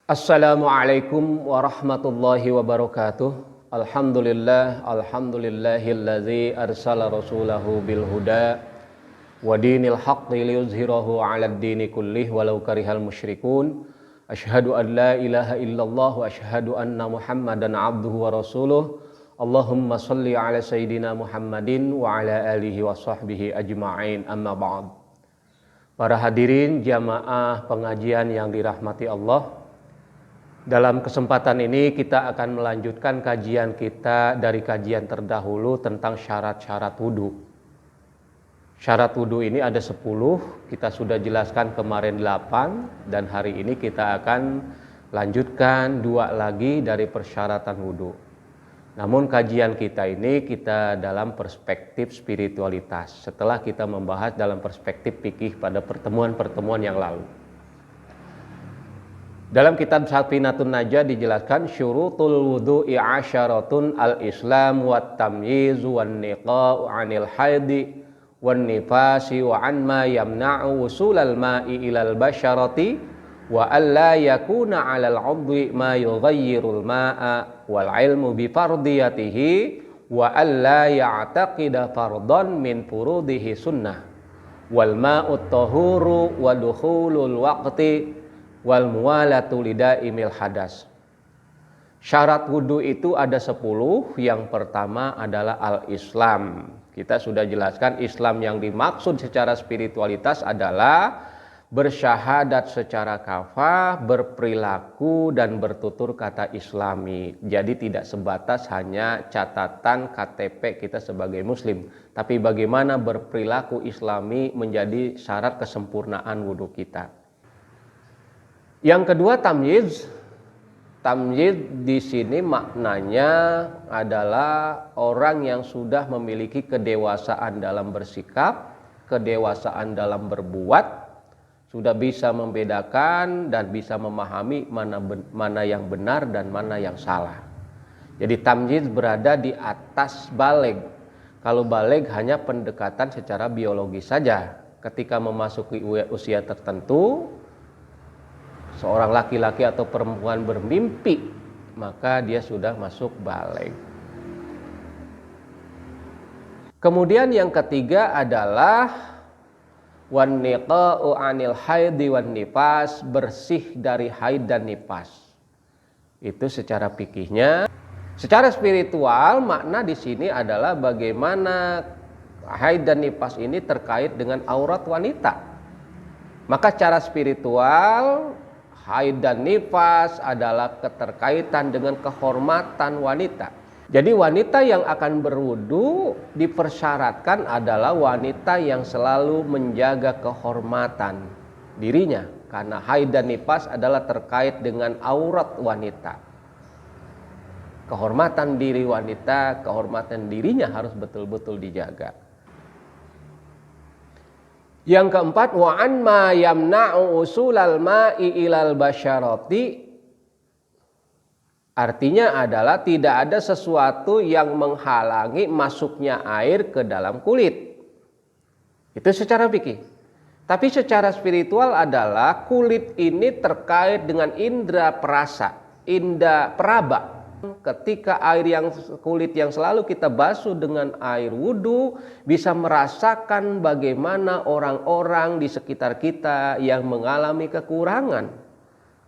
Assalamualaikum warahmatullahi wabarakatuh. Alhamdulillahilladzi arsala rasulahu bil huda wa dinil haqqi liyuzhirahu 'alad dini kullih walau karihal musyrikun. Asyhadu an la ilaha illallah wa asyhadu anna Muhammadan 'abduhu wa rasuluh. Allahumma shalli 'ala sayyidina Muhammadin wa 'ala alihi wa sahbihi ajma'in. Amma ba'd. Para hadirin jamaah pengajian yang dirahmati Allah, dalam kesempatan ini kita akan melanjutkan kajian kita dari kajian terdahulu tentang syarat-syarat wudhu. Syarat wudhu ini ada 10, kita sudah jelaskan kemarin 8, dan hari ini kita akan lanjutkan 2 lagi dari persyaratan wudhu. Namun kajian kita ini kita dalam perspektif spiritualitas, setelah kita membahas dalam perspektif fikih pada pertemuan-pertemuan yang lalu. Dalam kitab Safinatun Najah dijelaskan syurutul wudu'i asyaratun al-islam wat tamyiz wan niqa'u 'anil haidi wan nifasi wa an ma yamna'u wusulal ma'i ilal basyarati wa alla yakuna 'alal 'udwi ma yughayyirul ma'a wal 'ilmu bi fardiyatihi wa alla ya'taqida fardan min furudihi sunnah wal ma'ut tahuru wa dukhulul waqti wal muwalatu lidaimil hadas. Syarat wudhu itu ada 10. Yang pertama adalah al-Islam. Kita sudah jelaskan Islam yang dimaksud secara spiritualitas adalah bersyahadat secara kafah, berperilaku dan bertutur kata Islami. Jadi tidak sebatas hanya catatan KTP kita sebagai muslim, tapi bagaimana berperilaku Islami menjadi syarat kesempurnaan wudhu kita. Yang kedua tamyiz. Tamyiz di sini maknanya adalah orang yang sudah memiliki kedewasaan dalam bersikap, kedewasaan dalam berbuat, sudah bisa membedakan dan bisa memahami mana yang benar dan mana yang salah. Jadi tamyiz berada di atas baligh. Kalau baligh hanya pendekatan secara biologis saja. Ketika memasuki usia tertentu, seorang laki-laki atau perempuan bermimpi, maka dia sudah masuk baligh. Kemudian yang ketiga adalah wan niqa'u 'anil haidi wan nifas, bersih dari haid dan nifas. Itu secara fikihnya. Secara spiritual makna di sini adalah bagaimana haid dan nifas ini terkait dengan aurat wanita. Maka secara spiritual haid dan nifas adalah keterkaitan dengan kehormatan wanita. Jadi wanita yang akan berwudu dipersyaratkan adalah wanita yang selalu menjaga kehormatan dirinya. Karena haid dan nifas adalah terkait dengan aurat wanita. Kehormatan diri wanita, kehormatan dirinya harus betul-betul dijaga. Yang keempat, wa an ma yamna'u usulal ma'i ilal basyarati, artinya adalah tidak ada sesuatu yang menghalangi masuknya air ke dalam kulit. Itu secara fikih. Tapi secara spiritual adalah kulit ini terkait dengan indera perasa, indera peraba. Ketika kulit yang selalu kita basuh dengan air wudhu bisa merasakan bagaimana orang-orang di sekitar kita yang mengalami kekurangan.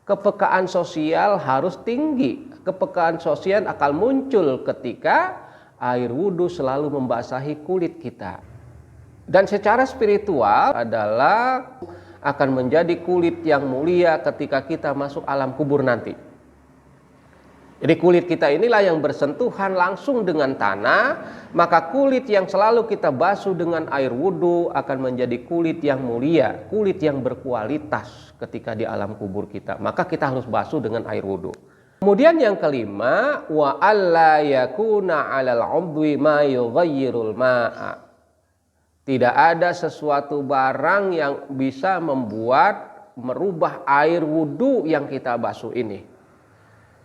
Kepekaan sosial harus tinggi. Kepekaan sosial akan muncul ketika air wudhu selalu membasahi kulit kita. Dan secara spiritual adalah akan menjadi kulit yang mulia ketika kita masuk alam kubur nanti. Jadi kulit kita inilah yang bersentuhan langsung dengan tanah, maka kulit yang selalu kita basuh dengan air wudhu akan menjadi kulit yang mulia, kulit yang berkualitas ketika di alam kubur kita. Maka kita harus basuh dengan air wudhu. Kemudian yang kelima, wa alla yakuna 'alal 'udwi ma yughayyirul ma'a. Tidak ada sesuatu barang yang bisa merubah air wudhu yang kita basuh ini.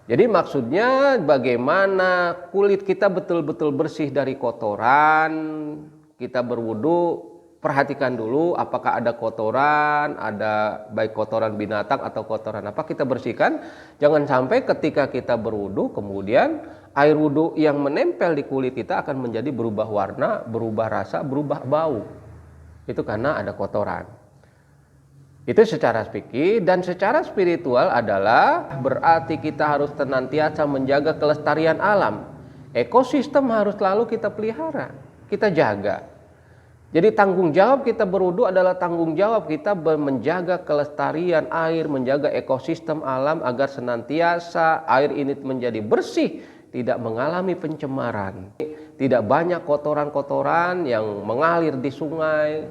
Jadi maksudnya bagaimana kulit kita betul-betul bersih dari kotoran, kita berwudu perhatikan dulu apakah ada kotoran, ada baik kotoran binatang atau kotoran apa, kita bersihkan. Jangan sampai ketika kita berwudu kemudian air wudu yang menempel di kulit kita akan menjadi berubah warna, berubah rasa, berubah bau. Itu karena ada kotoran. Itu secara fikih. Dan secara spiritual adalah berarti kita harus senantiasa menjaga kelestarian alam. Ekosistem harus selalu kita pelihara, kita jaga. Jadi tanggung jawab kita berwudu adalah tanggung jawab kita menjaga kelestarian air, menjaga ekosistem alam agar senantiasa air ini menjadi bersih, tidak mengalami pencemaran, tidak banyak kotoran-kotoran yang mengalir di sungai.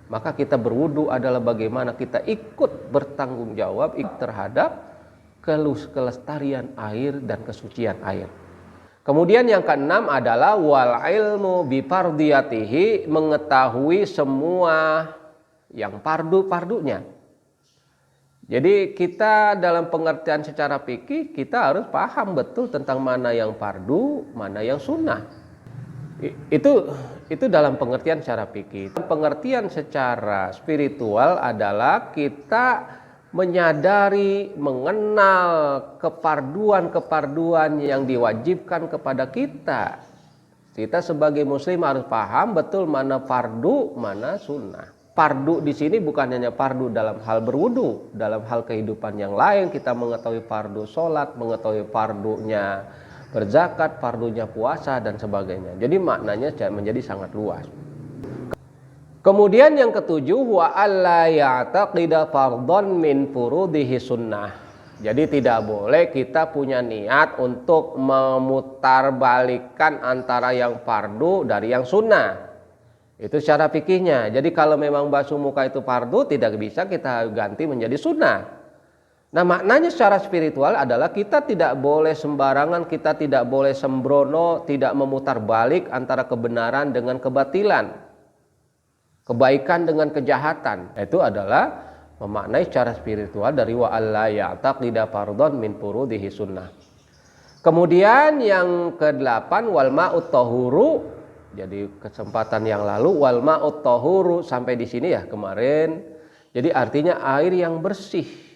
Maka kita berwudu adalah bagaimana kita ikut bertanggung jawab terhadap kelestarian air dan kesucian air. Kemudian yang keenam adalah wal ilmu bifardiyatihi, mengetahui semua yang fardu-fardunya. Jadi kita dalam pengertian secara fikih kita harus paham betul tentang mana yang fardu, mana yang sunnah. Itu dalam pengertian secara fikih. Pengertian secara spiritual adalah kita menyadari, mengenal kefarduan-kefarduan yang diwajibkan kepada kita. Kita sebagai muslim harus paham betul mana fardu, mana sunnah. Fardu di sini bukan hanya fardu dalam hal berwudu, dalam hal kehidupan yang lain kita mengetahui fardu sholat, mengetahui fardunya berzakat, fardunya puasa dan sebagainya. Jadi maknanya menjadi sangat luas. Kemudian yang ketujuh, wa alla ya'taqida fardhon min furudihi sunnah. Jadi tidak boleh kita punya niat untuk memutarbalikkan antara yang fardu dari yang sunnah. Itu secara fikihnya. Jadi kalau memang basuh muka itu fardu, tidak bisa kita ganti menjadi sunnah. Nah maknanya secara spiritual adalah kita tidak boleh sembarangan, kita tidak boleh sembrono, tidak memutar balik antara kebenaran dengan kebatilan, kebaikan dengan kejahatan. Itu adalah memaknai secara spiritual dari wa alla ya'taqida fardhon min furudihi sunnah. Kemudian yang ke-8 wal ma'ut tahuru. Jadi kesempatan yang lalu wal ma'ut tahuru sampai di sini ya kemarin. Jadi artinya air yang bersih.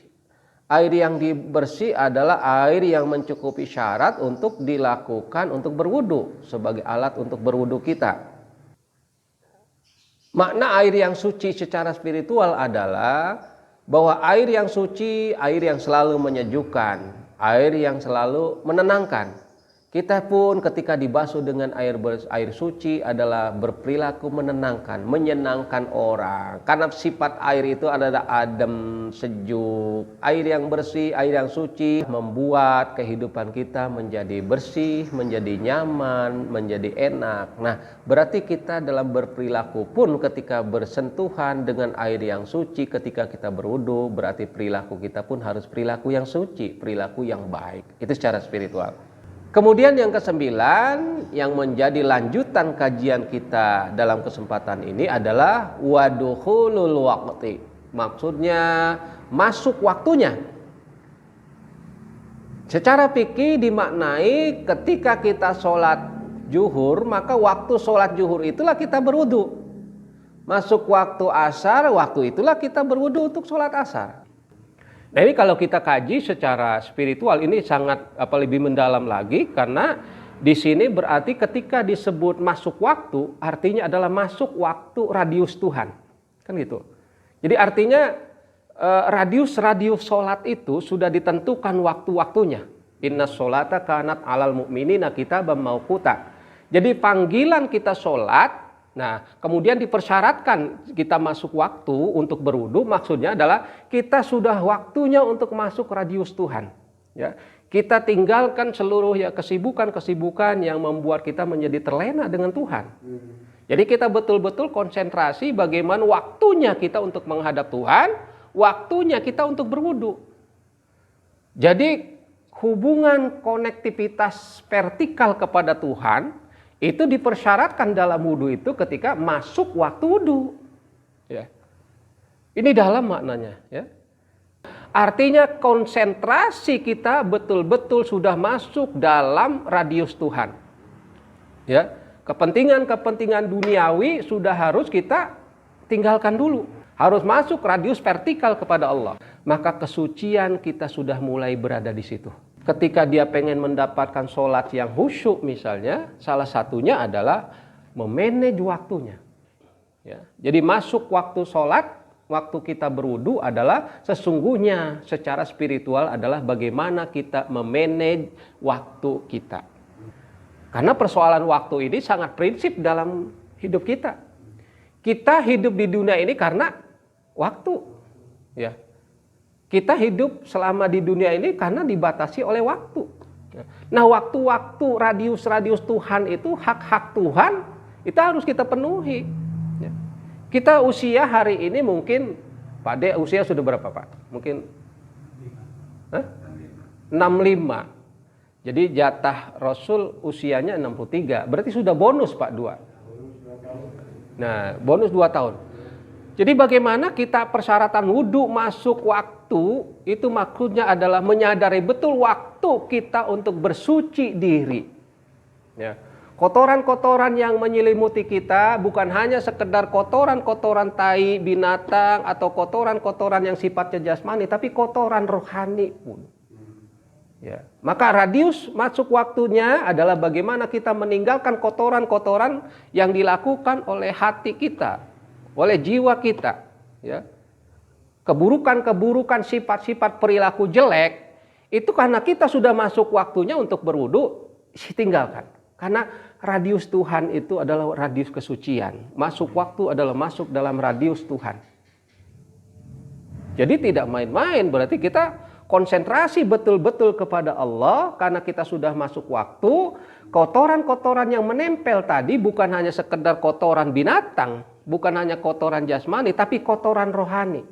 Air yang bersih adalah air yang mencukupi syarat untuk dilakukan untuk berwudu sebagai alat untuk berwudu kita. Makna air yang suci secara spiritual adalah bahwa air yang suci, air yang selalu menyejukkan, air yang selalu menenangkan. Kita pun ketika dibasuh dengan air suci adalah berperilaku menenangkan, menyenangkan orang. Karena sifat air itu adalah adem, sejuk. Air yang bersih, air yang suci membuat kehidupan kita menjadi bersih, menjadi nyaman, menjadi enak. Nah, berarti kita dalam berperilaku pun ketika bersentuhan dengan air yang suci, ketika kita berwudu, berarti perilaku kita pun harus perilaku yang suci, perilaku yang baik. Itu secara spiritual. Kemudian yang ke-9 yang menjadi lanjutan kajian kita dalam kesempatan ini adalah wadukhulul waqti. Maksudnya masuk waktunya. Secara fikih dimaknai ketika kita sholat zuhur, maka waktu sholat zuhur itulah kita berwudu. Masuk waktu asar, waktu itulah kita berwudu untuk sholat asar. Nah ini kalau kita kaji secara spiritual ini sangat lebih mendalam lagi karena di sini berarti ketika disebut masuk waktu artinya adalah masuk waktu radius Tuhan, kan gitu. Jadi artinya radius sholat itu sudah ditentukan waktu-waktunya. Inna sholata kanat alal mu'minina kitaban mauquta. Jadi panggilan kita sholat. Nah, kemudian dipersyaratkan kita masuk waktu untuk berwudu, maksudnya adalah kita sudah waktunya untuk masuk radius Tuhan. Ya, kita tinggalkan seluruh kesibukan-kesibukan yang membuat kita menjadi terlena dengan Tuhan. Jadi kita betul-betul konsentrasi bagaimana waktunya kita untuk menghadap Tuhan, waktunya kita untuk berwudu. Jadi hubungan konektivitas vertikal kepada Tuhan itu dipersyaratkan dalam wudu itu ketika masuk waktu wudu. Ya. Ini dalam maknanya. Ya. Artinya konsentrasi kita betul-betul sudah masuk dalam radius Tuhan. Ya. Kepentingan-kepentingan duniawi sudah harus kita tinggalkan dulu. Harus masuk radius vertikal kepada Allah. Maka kesucian kita sudah mulai berada di situ. Ketika dia pengen mendapatkan sholat yang khusyuk misalnya, salah satunya adalah memanage waktunya. Ya. Jadi masuk waktu sholat, waktu kita berwudu adalah sesungguhnya secara spiritual adalah bagaimana kita memanage waktu kita. Karena persoalan waktu ini sangat prinsip dalam hidup kita. Kita hidup di dunia ini karena waktu. Ya. Kita hidup selama di dunia ini karena dibatasi oleh waktu. Nah, waktu-waktu radius-radius Tuhan itu, hak-hak Tuhan, itu harus kita penuhi. Ya. Kita usia hari ini mungkin, Pak De usia sudah berapa Pak? Mungkin 65. Jadi jatah Rasul usianya 63. Berarti sudah bonus Pak 2. Nah, bonus 2 tahun. Jadi bagaimana kita persyaratan wudhu masuk waktu, itu maksudnya adalah menyadari betul waktu kita untuk bersuci diri. Ya. Kotoran-kotoran yang menyelimuti kita bukan hanya sekedar kotoran-kotoran tai binatang atau kotoran-kotoran yang sifatnya jasmani, tapi kotoran rohani pun. Ya. Maka radius masuk waktunya adalah bagaimana kita meninggalkan kotoran-kotoran yang dilakukan oleh hati kita, oleh jiwa kita. Ya. Keburukan-keburukan, sifat-sifat perilaku jelek, itu karena kita sudah masuk waktunya untuk berwudu, tinggalkan. Karena radius Tuhan itu adalah radius kesucian. Masuk waktu adalah masuk dalam radius Tuhan. Jadi tidak main-main, berarti kita konsentrasi betul-betul kepada Allah. Karena kita sudah masuk waktu, kotoran-kotoran yang menempel tadi bukan hanya sekedar kotoran binatang, bukan hanya kotoran jasmani, tapi kotoran rohani.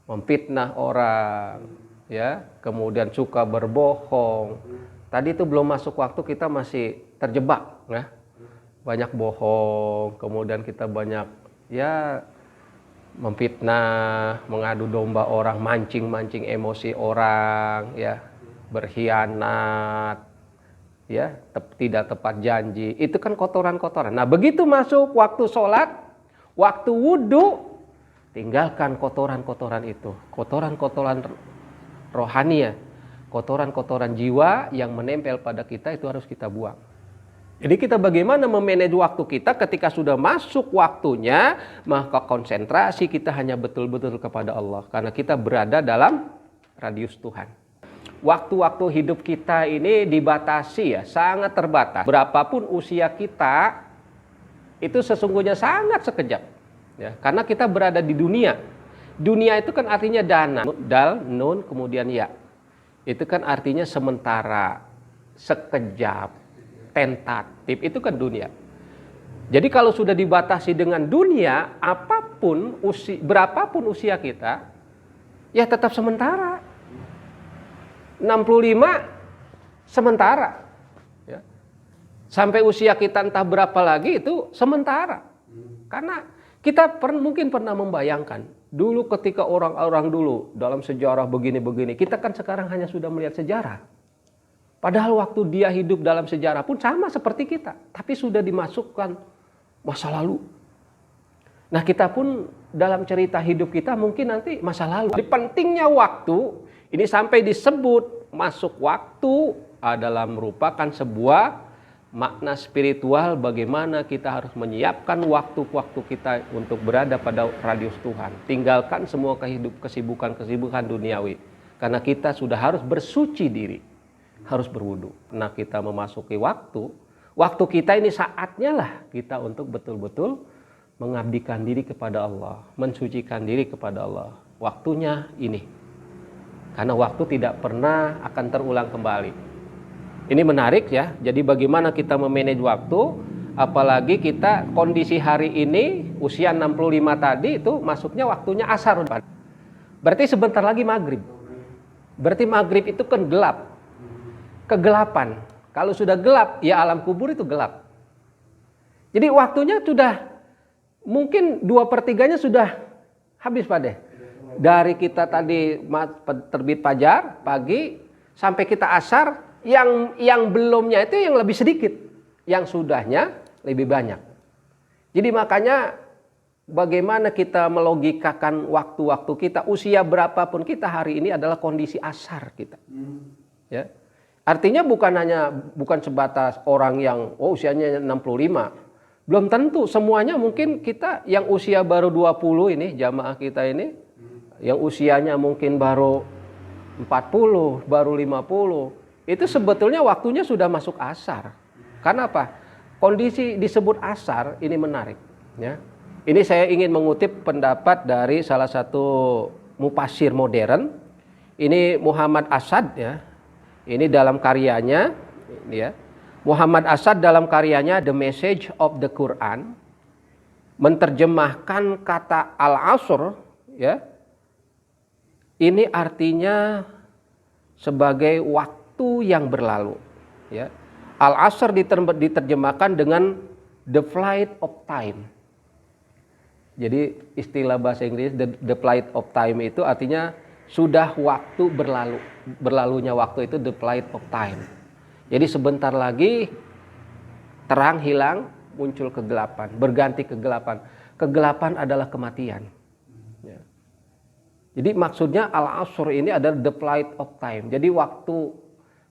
Memfitnah orang, ya, kemudian suka berbohong. Tadi itu belum masuk waktu kita masih terjebak, ya. Banyak bohong, kemudian kita banyak ya memfitnah, mengadu domba orang, mancing-mancing emosi orang, ya, berkhianat, ya, tidak tepat janji. Itu kan kotoran-kotoran. Nah, begitu masuk waktu sholat, waktu wudhu, tinggalkan kotoran-kotoran itu. Kotoran-kotoran rohani ya. Kotoran-kotoran jiwa yang menempel pada kita itu harus kita buang. Jadi kita bagaimana memanage waktu kita ketika sudah masuk waktunya, maka konsentrasi kita hanya betul-betul kepada Allah. Karena kita berada dalam radius Tuhan. Waktu-waktu hidup kita ini dibatasi ya, sangat terbatas. Berapapun usia kita, itu sesungguhnya sangat sekejap. Ya, karena kita berada di dunia. Dunia itu kan artinya dana. Dal, nun, kemudian ya. Itu kan artinya sementara, sekejap, tentatif, itu kan dunia. Jadi kalau sudah dibatasi dengan dunia, apapun berapapun usia kita, ya tetap sementara. 65 sementara. Ya. Sampai usia kita entah berapa lagi itu sementara. Karena kita mungkin pernah membayangkan dulu ketika orang-orang dulu dalam sejarah begini-begini, kita kan sekarang hanya sudah melihat sejarah. Padahal waktu dia hidup dalam sejarah pun sama seperti kita, tapi sudah dimasukkan masa lalu. Nah, kita pun dalam cerita hidup kita mungkin nanti masa lalu. Jadi pentingnya waktu ini sampai disebut masuk waktu adalah merupakan sebuah makna spiritual bagaimana kita harus menyiapkan waktu-waktu kita untuk berada pada radius Tuhan. Tinggalkan semua kesibukan-kesibukan duniawi. Karena kita sudah harus bersuci diri. Harus berwudu. Nah, kita memasuki waktu kita ini saatnya lah kita untuk betul-betul mengabdikan diri kepada Allah. Mensucikan diri kepada Allah. Waktunya ini. Karena waktu tidak pernah akan terulang kembali. Ini menarik ya, jadi bagaimana kita memanage waktu, apalagi kita kondisi hari ini, usia 65 tadi itu masuknya waktunya asar. Berarti sebentar lagi maghrib. Berarti maghrib itu kan gelap, kegelapan. Kalau sudah gelap, ya alam kubur itu gelap. Jadi waktunya sudah, mungkin 2/3-nya sudah habis Pak De. Dari kita tadi terbit fajar, pagi, sampai kita asar, yang belumnya itu yang lebih sedikit, yang sudahnya lebih banyak. Jadi makanya Bagaimana kita melogikakan waktu-waktu kita, usia berapapun kita hari ini adalah kondisi asar kita. Ya. Artinya bukan sebatas orang yang usianya 65. Belum tentu semuanya, mungkin kita yang usia baru 20 ini, jamaah kita ini, yang usianya mungkin baru 40, baru 50, itu sebetulnya waktunya sudah masuk asar. Karena apa? Kondisi disebut asar ini menarik. Ya. Ini saya ingin mengutip pendapat dari salah satu mufasir modern. Ini Muhammad Asad ya. Ini dalam karyanya ya. Muhammad Asad dalam karyanya The Message of the Quran menerjemahkan kata al-asr ya. Ini artinya sebagai waktu yang berlalu ya. Al-asr diterjemahkan dengan the flight of time. Jadi istilah bahasa Inggris the flight of time itu artinya sudah waktu berlalu. Berlalunya waktu itu the flight of time. Jadi sebentar lagi terang hilang, muncul kegelapan, berganti kegelapan. Kegelapan adalah kematian. Ya. Jadi maksudnya al-asr ini adalah the flight of time. Jadi waktu,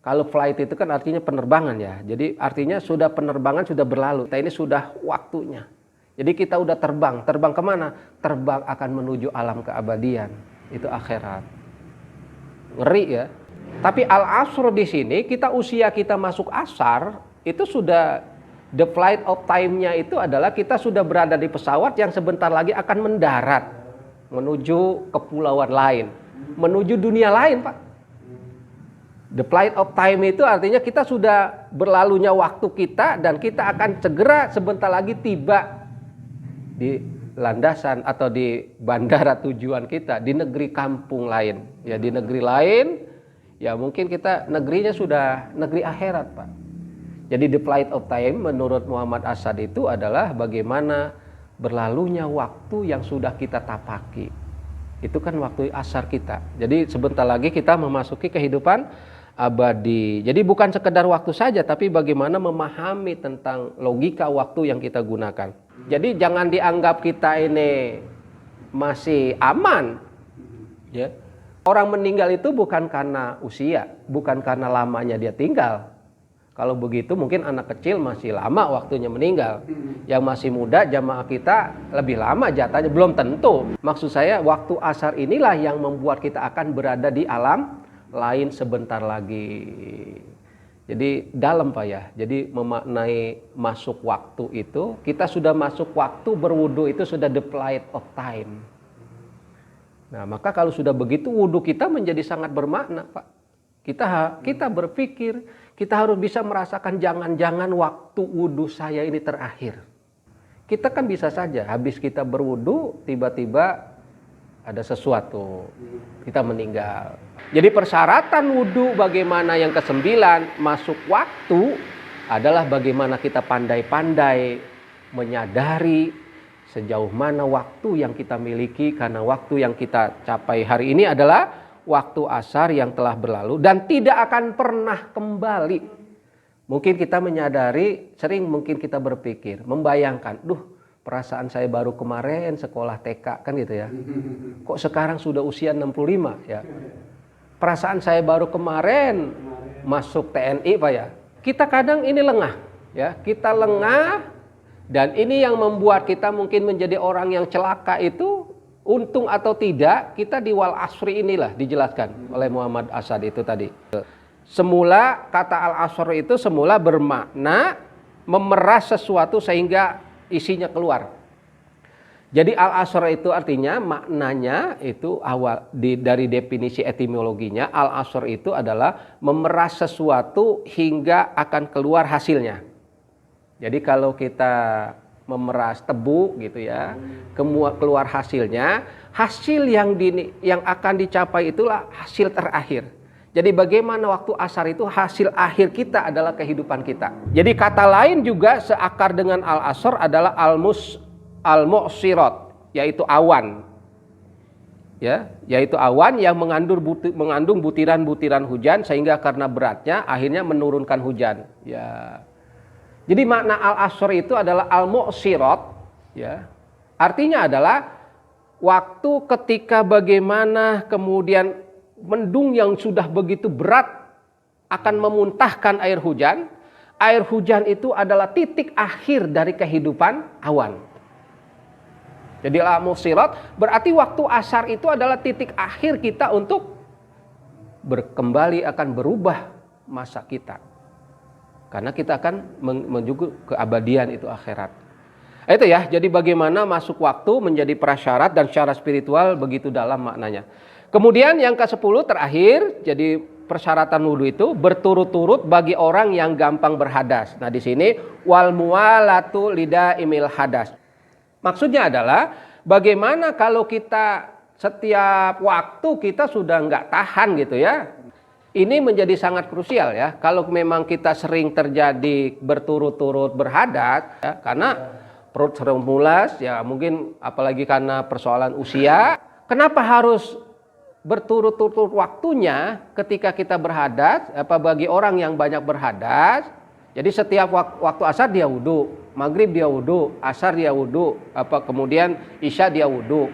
kalau flight itu kan artinya penerbangan ya. Jadi artinya sudah penerbangan sudah berlalu. Kita ini sudah waktunya. Jadi kita udah terbang. Terbang kemana? Terbang akan menuju alam keabadian. Itu akhirat. Ngeri ya. Tapi al-asr di sini, usia kita masuk asar, itu sudah the flight of time-nya itu adalah kita sudah berada di pesawat yang sebentar lagi akan mendarat. Menuju kepulauan lain. Menuju dunia lain, Pak. The flight of time itu artinya kita sudah berlalunya waktu kita dan kita akan segera sebentar lagi tiba di landasan atau di bandara tujuan kita, di negeri kampung lain. Ya di negeri lain, ya mungkin kita negerinya sudah negeri akhirat, Pak. Jadi the flight of time menurut Muhammad Asad itu adalah bagaimana berlalunya waktu yang sudah kita tapaki. Itu kan waktu asar kita. Jadi sebentar lagi kita memasuki kehidupan abadi. Jadi bukan sekedar waktu saja, tapi bagaimana memahami tentang logika waktu yang kita gunakan. Jadi jangan dianggap kita ini masih aman. Ya. Orang meninggal itu bukan karena usia, bukan karena lamanya dia tinggal. Kalau begitu mungkin anak kecil masih lama waktunya meninggal. Yang masih muda jamaah kita lebih lama jatahnya, belum tentu. Maksud saya waktu asar inilah yang membuat kita akan berada di alam lain sebentar lagi. Jadi dalam Pak ya. Jadi memaknai masuk waktu itu, kita sudah masuk waktu berwudu itu sudah the flight of time. Nah, maka kalau sudah begitu wudu kita menjadi sangat bermakna, Pak. Kita berpikir, kita harus bisa merasakan jangan-jangan waktu wudu saya ini terakhir. Kita kan bisa saja habis kita berwudu tiba-tiba ada sesuatu, kita meninggal. Jadi persyaratan wudu bagaimana yang ke-9 masuk waktu adalah bagaimana kita pandai-pandai menyadari sejauh mana waktu yang kita miliki, karena waktu yang kita capai hari ini adalah waktu asar yang telah berlalu dan tidak akan pernah kembali. Mungkin kita menyadari, sering mungkin kita berpikir, membayangkan, perasaan saya baru kemarin sekolah TK kan gitu ya. Kok sekarang sudah usia 65 ya. Perasaan saya baru kemarin masuk TNI Pak ya. Kita kadang ini lengah ya. Kita lengah dan ini yang membuat kita mungkin menjadi orang yang celaka itu, untung atau tidak, kita di wal asri inilah dijelaskan oleh Muhammad Asad itu tadi. Semula kata al-asr itu semula bermakna memeras sesuatu sehingga isinya keluar. Jadi al-asr itu artinya maknanya itu awal dari definisi etimologinya, al-asr itu adalah memeras sesuatu hingga akan keluar hasilnya. Jadi kalau kita memeras tebu gitu ya, keluar hasilnya, hasil yang akan dicapai itulah hasil terakhir. Jadi bagaimana waktu asar itu hasil akhir kita adalah kehidupan kita. Jadi kata lain juga seakar dengan al-asr adalah al-mu'sirat, yaitu awan. Ya, yaitu awan yang mengandung butiran-butiran hujan sehingga karena beratnya akhirnya menurunkan hujan. Ya. Jadi makna al-asr itu adalah al-mu'sirat, ya. Artinya adalah waktu ketika bagaimana kemudian mendung yang sudah begitu berat akan memuntahkan air hujan. Air hujan itu adalah titik akhir dari kehidupan awan. Jadi al-musirat berarti waktu asar itu adalah titik akhir kita untuk kembali akan berubah masa kita. Karena kita akan menuju keabadian itu akhirat. Itu ya, jadi bagaimana masuk waktu menjadi prasyarat dan secara spiritual begitu dalam maknanya. Kemudian yang ke-10 terakhir, jadi persyaratan wudhu itu berturut-turut bagi orang yang gampang berhadas. Nah di sini wal muwalatu lidaimil hadas. Maksudnya adalah bagaimana kalau kita setiap waktu kita sudah nggak tahan gitu ya. Ini menjadi sangat krusial ya. Kalau memang kita sering terjadi berturut-turut berhadas ya, karena perut sering mulas ya, mungkin apalagi karena persoalan usia. Kenapa harus berturut-turut waktunya ketika kita berhadas? Apa bagi orang yang banyak berhadas? Jadi setiap waktu asar dia wudhu, maghrib dia wudhu, asar dia wudhu, kemudian isya dia wudhu.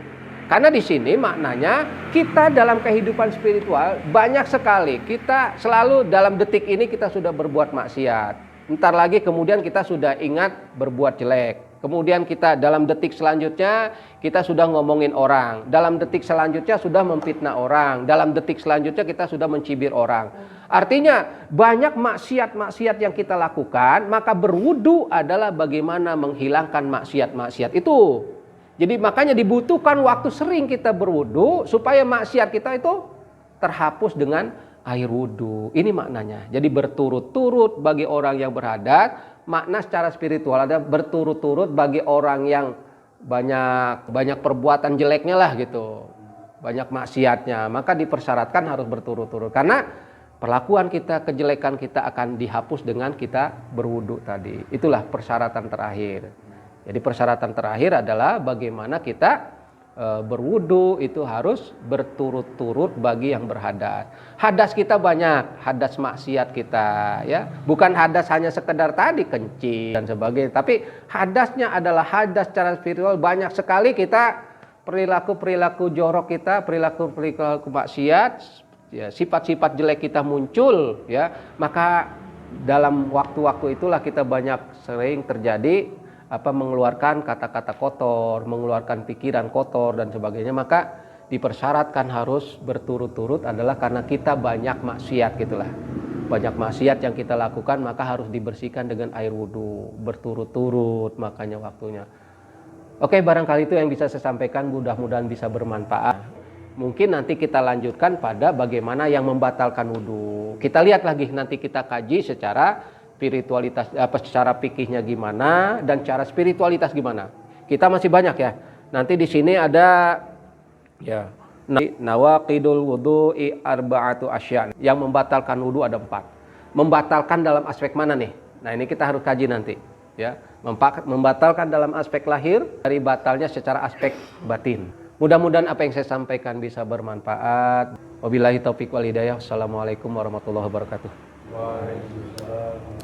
Karena di sini maknanya kita dalam kehidupan spiritual banyak sekali kita selalu dalam detik ini kita sudah berbuat maksiat. Ntar lagi kemudian kita sudah ingat berbuat jelek. Kemudian kita dalam detik selanjutnya kita sudah ngomongin orang. Dalam detik selanjutnya sudah memfitnah orang. Dalam detik selanjutnya kita sudah mencibir orang. Artinya banyak maksiat-maksiat yang kita lakukan. Maka berwudu adalah bagaimana menghilangkan maksiat-maksiat itu. Jadi makanya dibutuhkan waktu sering kita berwudu supaya maksiat kita itu terhapus dengan air wudu. Ini maknanya. Jadi berturut-turut bagi orang yang berhadas. Makna secara spiritual ada berturut-turut bagi orang yang banyak perbuatan jeleknya lah gitu, banyak maksiatnya, maka dipersyaratkan harus berturut-turut karena perlakuan kita, kejelekan kita akan dihapus dengan kita berwudu tadi. Itulah persyaratan terakhir. Jadi persyaratan terakhir adalah bagaimana kita berwudu itu harus berturut-turut bagi yang berhadas. Hadas kita banyak, hadas maksiat kita ya. Bukan hadas hanya sekedar tadi kencing dan sebagainya, tapi hadasnya adalah hadas secara spiritual. Banyak sekali kita perilaku-perilaku jorok kita, perilaku-perilaku maksiat, ya, sifat-sifat jelek kita muncul ya. Maka dalam waktu-waktu itulah kita banyak sering terjadi mengeluarkan kata-kata kotor, mengeluarkan pikiran kotor dan sebagainya. Maka dipersyaratkan harus berturut-turut adalah karena kita banyak maksiat gitulah. Banyak maksiat yang kita lakukan maka harus dibersihkan dengan air wudu berturut-turut makanya waktunya. Oke, barangkali itu yang bisa saya sampaikan, mudah-mudahan bisa bermanfaat. Mungkin nanti kita lanjutkan pada bagaimana yang membatalkan wudu. Kita lihat lagi nanti kita kaji secara spiritualitas secara fikihnya gimana dan cara spiritualitas gimana. Kita masih banyak ya. Nanti di sini ada ya nawaqidul wudu'i arba'atu asya'. Yang membatalkan wudu ada 4. Membatalkan dalam aspek mana nih? Nah, ini kita harus kaji nanti ya. Membatalkan dalam aspek lahir, dari batalnya secara aspek batin. Mudah-mudahan apa yang saya sampaikan bisa bermanfaat. Wabillahi taufiq wal hidayah. Wassalamualaikum warahmatullahi wabarakatuh. Waalaikumsalam.